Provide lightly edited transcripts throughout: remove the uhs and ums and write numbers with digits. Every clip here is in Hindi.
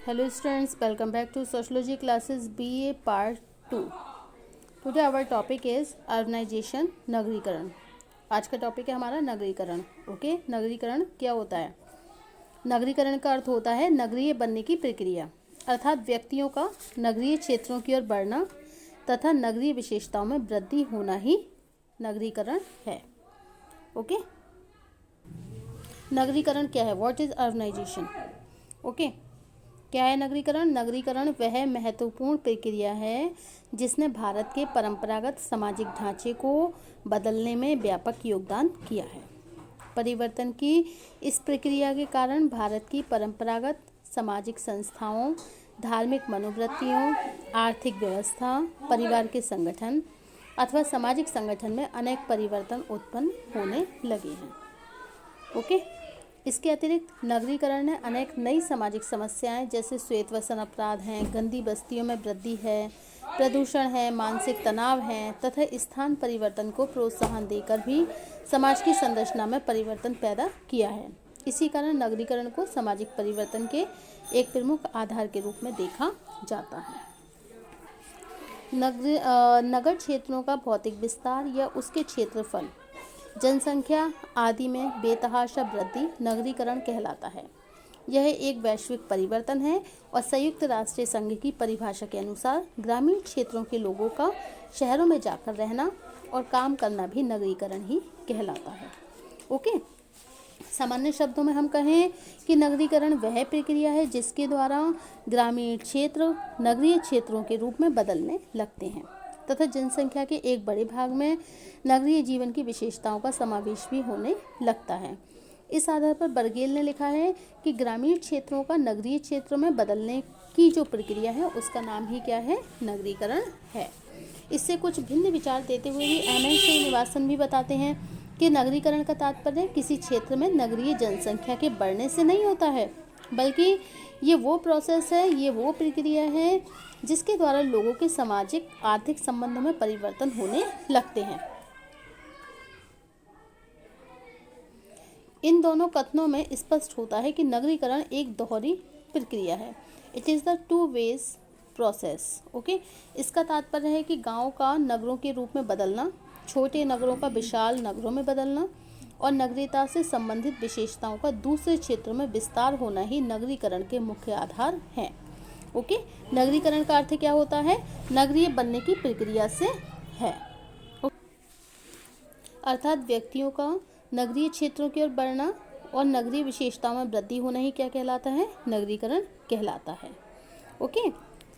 Hello students, welcome back to Sociology classes BA Part 2. Today our topic is urbanization, नगरीकरण. आज का टॉपिक है हमारा नगरीकरण. ओके, नगरीकरण क्या होता है? नगरीकरण का अर्थ होता है नगरीय बनने की प्रक्रिया, अर्थात व्यक्तियों का नगरीय क्षेत्रों की ओर बढ़ना तथा नगरीय विशेषताओं में वृद्धि होना ही नगरीकरण है. ओके, नगरीकरण क्या है? What is urbanisation? ओके, क्या है नगरीकरण? नगरीकरण वह महत्वपूर्ण प्रक्रिया है जिसने भारत के परंपरागत सामाजिक ढांचे को बदलने में व्यापक योगदान किया है. परिवर्तन की इस प्रक्रिया के कारण भारत की परंपरागत सामाजिक संस्थाओं, धार्मिक मनोवृत्तियों, आर्थिक व्यवस्था, परिवार के संगठन अथवा सामाजिक संगठन में अनेक परिवर्तन उत्पन्न होने लगे हैं. ओके, इसके अतिरिक्त नगरीकरण ने अनेक नई सामाजिक समस्याएं जैसे श्वेतवसन अपराध हैं, गंदी बस्तियों में वृद्धि है, प्रदूषण है, मानसिक तनाव है तथा स्थान परिवर्तन को प्रोत्साहन देकर भी समाज की संरचना में परिवर्तन पैदा किया है. इसी कारण नगरीकरण को सामाजिक परिवर्तन के एक प्रमुख आधार के रूप में देखा जाता है. नगर क्षेत्रों का भौतिक विस्तार या उसके क्षेत्रफल, जनसंख्या आदि में बेतहाशा वृद्धि नगरीकरण कहलाता है. यह एक वैश्विक परिवर्तन है और संयुक्त राष्ट्र संघ की परिभाषा के अनुसार ग्रामीण क्षेत्रों के लोगों का शहरों में जाकर रहना और काम करना भी नगरीकरण ही कहलाता है. ओके, सामान्य शब्दों में हम कहें कि नगरीकरण वह प्रक्रिया है जिसके द्वारा ग्रामीण क्षेत्र नगरीय क्षेत्रों के रूप में बदलने लगते हैं तथा जनसंख्या के एक बड़े भाग में नगरीय जीवन की विशेषताओं का समावेश भी होने लगता है. इस आधार पर बर्गेल ने लिखा है कि ग्रामीण क्षेत्रों का नगरीय क्षेत्रों में बदलने की जो प्रक्रिया है उसका नाम ही क्या है? नगरीकरण है. इससे कुछ भिन्न विचार देते हुए भी एम.एन. श्रीनिवासन भी बताते हैं कि नगरीकरण का तात्पर्य किसी क्षेत्र में नगरीय जनसंख्या के बढ़ने से नहीं होता है, बल्कि ये वो प्रोसेस है, ये वो प्रक्रिया है जिसके द्वारा लोगों के सामाजिक आर्थिक संबंधों में परिवर्तन होने लगते हैं. इन दोनों कथनों में स्पष्ट होता है कि नगरीकरण एक दोहरी प्रक्रिया है. It is the two ways process. Okay, इसका तात्पर्य है कि गांव का नगरों के रूप में बदलना, छोटे नगरों का विशाल नगरों में बदलना और नगरीयता से संबंधित विशेषताओं का दूसरे क्षेत्रों में विस्तार होना ही नगरीकरण के मुख्य आधार हैं. ओके, नगरीकरण का अर्थ क्या होता है? नगरीय बनने की प्रक्रिया से है, अर्थात व्यक्तियों का नगरीय क्षेत्रों की ओर बढ़ना और नगरीय विशेषताओं में वृद्धि होना ही क्या कहलाता है? नगरीकरण कहलाता है. ओके,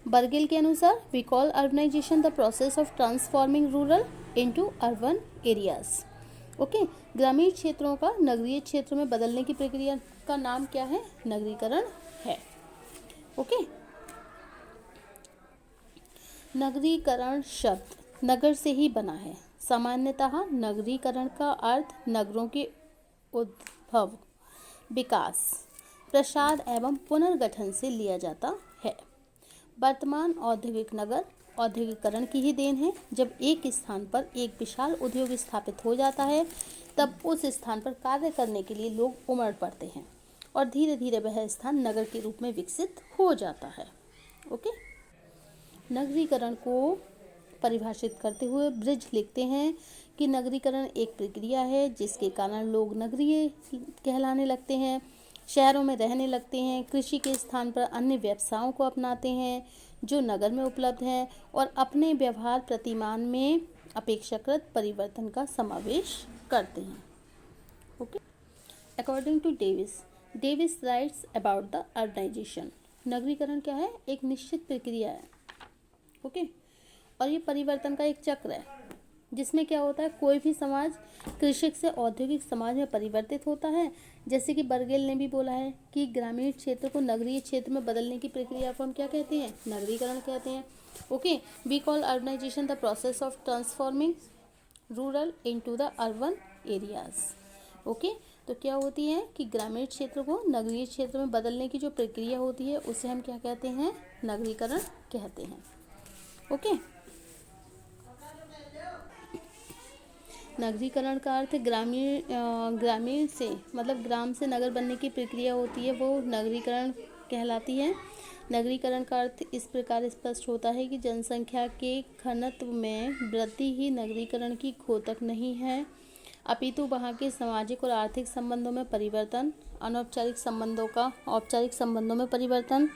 बर्गेल के अनुसार we call urbanisation the process of transforming rural into urban areas. Okay, ग्रामीण क्षेत्रों का नगरीय क्षेत्र में बदलने की प्रक्रिया का नाम क्या है? नगरीकरण है. ओके, नगरीकरण शब्द नगर से ही बना है. सामान्यतः नगरीकरण का अर्थ नगरों के उद्भव, विकास, प्रसार एवं पुनर्गठन से लिया जाता है. वर्तमान औद्योगिक नगर औद्योगिकरण की ही देन है. जब एक स्थान पर एक विशाल उद्योग स्थापित हो जाता है तब उस स्थान पर कार्य करने के लिए लोग उमड़ पड़ते हैं और धीरे धीरे वह स्थान नगर के रूप में विकसित हो जाता है. ओके, नगरीकरण को परिभाषित करते हुए ब्रिज लिखते हैं कि नगरीकरण एक प्रक्रिया है जिसके कारण लोग नगरीय कहलाने लगते हैं, शहरों में रहने लगते हैं, कृषि के स्थान पर अन्य व्यवसायों को अपनाते हैं जो नगर में उपलब्ध हैं और अपने व्यवहार प्रतिमान में अपेक्षाकृत परिवर्तन का समावेश करते हैं. Okay, according to Davis writes about the urbanization. नगरीकरण क्या है? एक निश्चित प्रक्रिया है. ओके, और ये परिवर्तन का एक चक्र है जिसमें क्या होता है, कोई भी समाज कृषक से औद्योगिक समाज में परिवर्तित होता है. जैसे कि बर्गेल ने भी बोला है कि ग्रामीण क्षेत्र को नगरीय क्षेत्र में बदलने की प्रक्रिया को हम क्या कहते हैं? नगरीकरण कहते हैं. Okay, we call urbanisation the process of transforming rural into the urban areas. Okay, तो क्या होती है कि ग्रामीण क्षेत्र को नगरीय क्षेत्र में बदलने की जो प्रक्रिया होती है उसे हम क्या कहते हैं? नगरीकरण कहते हैं. ओके, नगरीकरण का अर्थ ग्रामीण से मतलब ग्राम से नगर बनने की प्रक्रिया होती है, वो नगरीकरण कहलाती है. नगरीकरण का अर्थ इस प्रकार स्पष्ट होता है कि जनसंख्या के घनत्व में वृद्धि ही नगरीकरण की घोतक नहीं है, अपितु वहाँ के सामाजिक और आर्थिक संबंधों में परिवर्तन, अनौपचारिक संबंधों का औपचारिक संबंधों में परिवर्तन,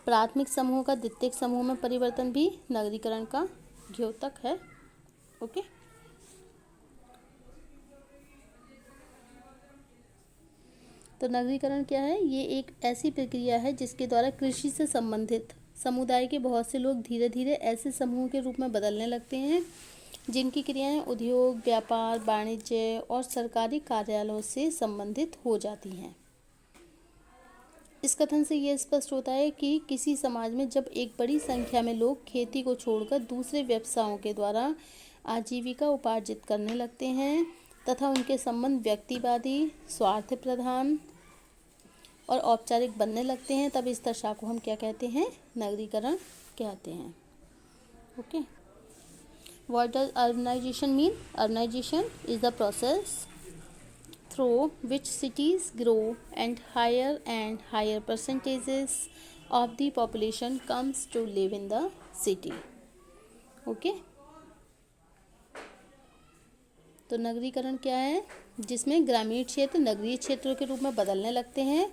प्राथमिक समूह का द्वितीयक समूह में परिवर्तन भी नगरीकरण का द्योतक है। ओके। तो नगरीकरण क्या है? ये एक ऐसी प्रक्रिया है जिसके द्वारा कृषि से संबंधित समुदाय के बहुत से लोग धीरे धीरे ऐसे समूह के रूप में बदलने लगते हैं जिनकी क्रियाएं उद्योग, व्यापार, वाणिज्य और सरकारी कार्यालयों से संबंधित हो जाती हैं। इस कथन से यह स्पष्ट होता है कि किसी समाज में जब एक बड़ी संख्या में लोग खेती को छोड़कर दूसरे व्यवसायों के द्वारा आजीविका उपार्जित करने लगते हैं तथा उनके संबंध व्यक्तिवादी, स्वार्थ प्रधान और औपचारिक बनने लगते हैं, तब इस दशा को हम क्या कहते हैं? नगरीकरण कहते हैं। Okay. What does urbanization mean? Urbanization is the process through which cities grow and higher percentages of the population comes to live in the city. Okay? तो नगरीकरण क्या है? जिसमें ग्रामीण क्षेत्र नगरीय क्षेत्रों के रूप में बदलने लगते हैं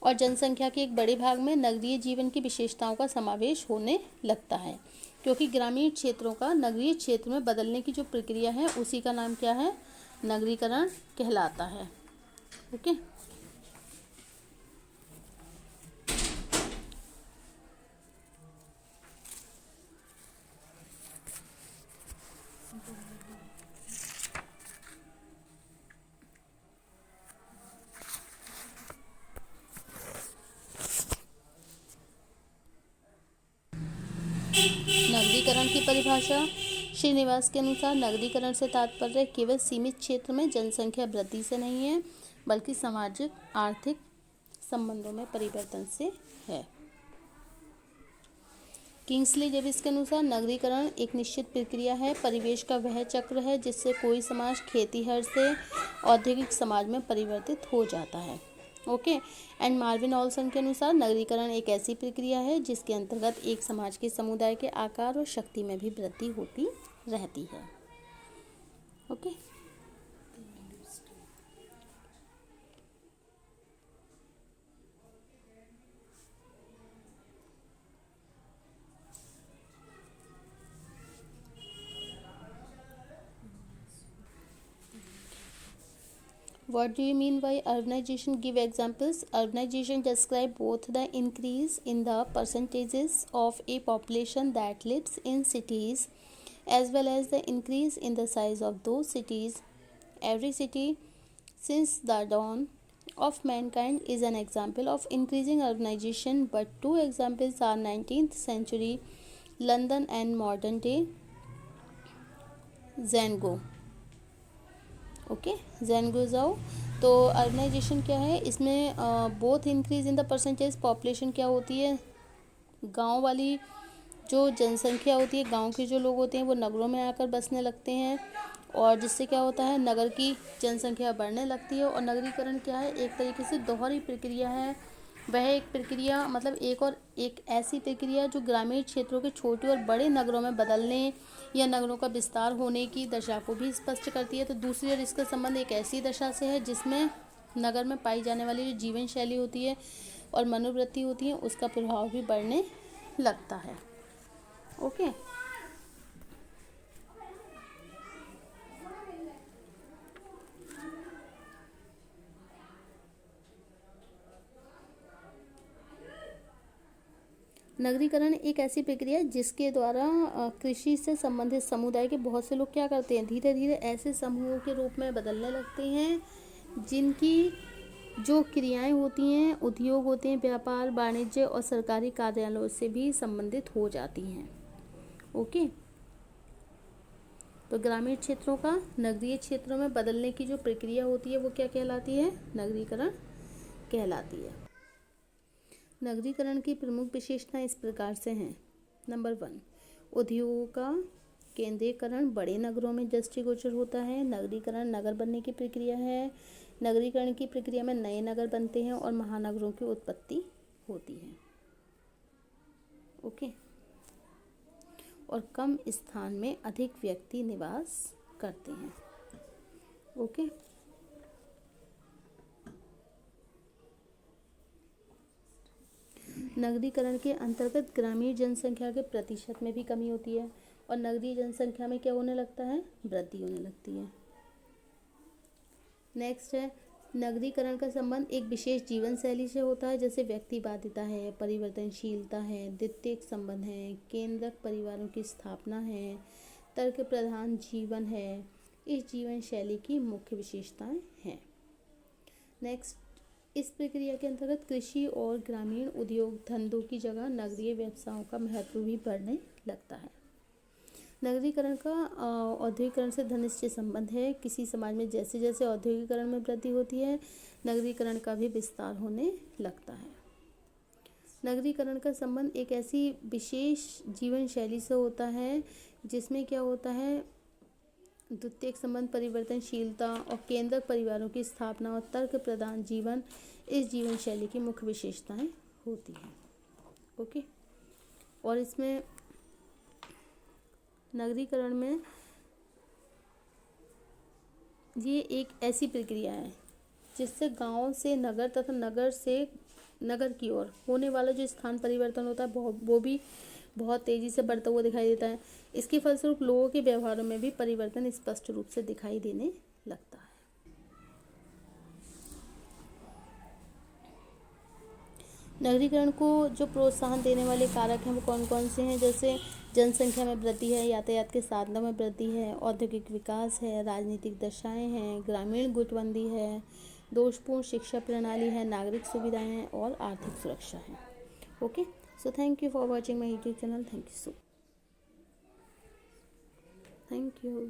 और जनसंख्या के एक बड़े भाग में नगरीय जीवन की विशेषताओं का समावेश होने लगता है, क्योंकि ग्रामीण क्षेत्रों का नगरीय क्षेत्र में बदलने की जो प्रक्रिया है उसी का नाम क्या है? नगरीकरण कहलाता है। ओके। नगरीकरण की परिभाषा श्रीनिवास के अनुसार नगरीकरण से तात्पर्य केवल सीमित क्षेत्र में जनसंख्या वृद्धि से नहीं है, बल्कि सामाजिक आर्थिक संबंधों में परिवर्तन से है। किंग्सली डेविस के अनुसार नगरीकरण एक निश्चित प्रक्रिया है, परिवेश का वह चक्र है जिससे कोई समाज खेतीहर से औद्योगिक समाज में परिवर्तित हो जाता है। ओके। एंड मार्विन ऑल्सन के अनुसार नगरीकरण एक ऐसी प्रक्रिया है जिसके अंतर्गत एक समाज के समुदाय के आकार और शक्ति में भी वृद्धि होती रहती है। Okay. What do you mean by urbanization? Give examples. Urbanization describe both the increase in the percentages of a population that lives in cities as well as the increase in the size of those cities. Every city since the dawn of mankind is an example of increasing urbanization, but two examples are 19th century London and modern day ज़ेंगो। ओके, ज़ेंगुइज़ाओ। तो अर्बनाइजेशन क्या है? इसमें both increase in the percentage population क्या होती है? गांव वाली जो जनसंख्या होती है, गांव के जो लोग होते हैं वो नगरों में आकर बसने लगते हैं और जिससे क्या होता है? नगर की जनसंख्या बढ़ने लगती है। और नगरीकरण क्या है? एक तरीके से दोहरी प्रक्रिया है। वह एक प्रक्रिया मतलब एक ऐसी प्रक्रिया जो ग्रामीण क्षेत्रों के छोटे और बड़े नगरों में बदलने या नगरों का विस्तार होने की दशा को भी स्पष्ट करती है। तो दूसरी ओर इसका संबंध एक ऐसी दशा से है जिसमें नगर में पाई जाने वाली जो जीवन शैली होती है और मनोवृत्ति होती है उसका प्रभाव भी बढ़ने लगता है। ओके। नगरीकरण एक ऐसी प्रक्रिया है जिसके द्वारा कृषि से संबंधित समुदाय के बहुत से लोग क्या करते हैं? धीरे धीरे ऐसे समूहों के रूप में बदलने लगते हैं जिनकी जो क्रियाएं होती हैं, उद्योग होते हैं, व्यापार, वाणिज्य और सरकारी कार्यालयों से भी संबंधित हो जाती हैं। ओके। तो ग्रामीण क्षेत्रों का नगरीय क्षेत्रों में बदलने की जो प्रक्रिया होती है वो क्या कहलाती है? नगरीकरण कहलाती है। नगरीकरण की प्रमुख विशेषताएं इस प्रकार से हैं। नंबर 1, उद्योगों का केंद्रीकरण बड़े नगरों में दृष्टिगोचर होता है। नगरीकरण नगर बनने की प्रक्रिया है। नगरीकरण की प्रक्रिया में नए नगर बनते हैं और महानगरों की उत्पत्ति होती है। ओके। और कम स्थान में अधिक व्यक्ति निवास करते हैं। ओके। नगरीकरण के अंतर्गत ग्रामीण जनसंख्या के प्रतिशत में भी कमी होती है और नगरीय जनसंख्या में क्या होने लगता है, वृद्धि होने लगती है। नेक्स्ट है, नगरीकरण का संबंध एक विशेष जीवन शैली से होता है, जैसे व्यक्तिवादिता है, परिवर्तनशीलता है, द्वितीयक संबंध है, केंद्रक परिवारों की स्थापना है, तर्क प्रधान जीवन है। इस जीवन शैली की मुख्य विशेषताएं हैं। नेक्स्ट, इस प्रक्रिया के अंतर्गत कृषि और ग्रामीण उद्योग धंधों की जगह नगरीय व्यवसायों का महत्व भी बढ़ने लगता है। नगरीकरण का औद्योगिकरण से घनिष्ठ संबंध है। किसी समाज में जैसे जैसे औद्योगिकरण में वृद्धि होती है, नगरीकरण का भी विस्तार होने लगता है। नगरीकरण का संबंध एक ऐसी विशेष जीवन शैली से होता है जिसमें क्या होता है, द्वितीयक संबंध, परिवर्तनशीलता और केंद्रक परिवारों की स्थापना और तर्क प्रधान जीवन, इस जीवन शैली की मुख्य विशेषताएं होती हैं। ओके। और इसमें नगरीकरण में ये एक ऐसी प्रक्रिया है जिससे गांव से नगर तथा नगर से नगर की ओर होने वाला जो स्थान परिवर्तन होता है वो भी बहुत तेज़ी से बढ़ता हुआ दिखाई देता है। इसके फलस्वरूप लोगों के व्यवहारों में भी परिवर्तन स्पष्ट रूप से दिखाई देने लगता है। नगरीकरण को जो प्रोत्साहन देने वाले कारक हैं वो कौन कौन से हैं, जैसे जनसंख्या में वृद्धि है, यातायात के साधनों में वृद्धि है, औद्योगिक विकास है, राजनीतिक दशाएं हैं, ग्रामीण गुटबंदी है, दोषपूर्ण शिक्षा प्रणाली है, नागरिक सुविधाएं हैं और आर्थिक सुरक्षा है। Okay, so thank you for watching my YouTube channel. Thank you.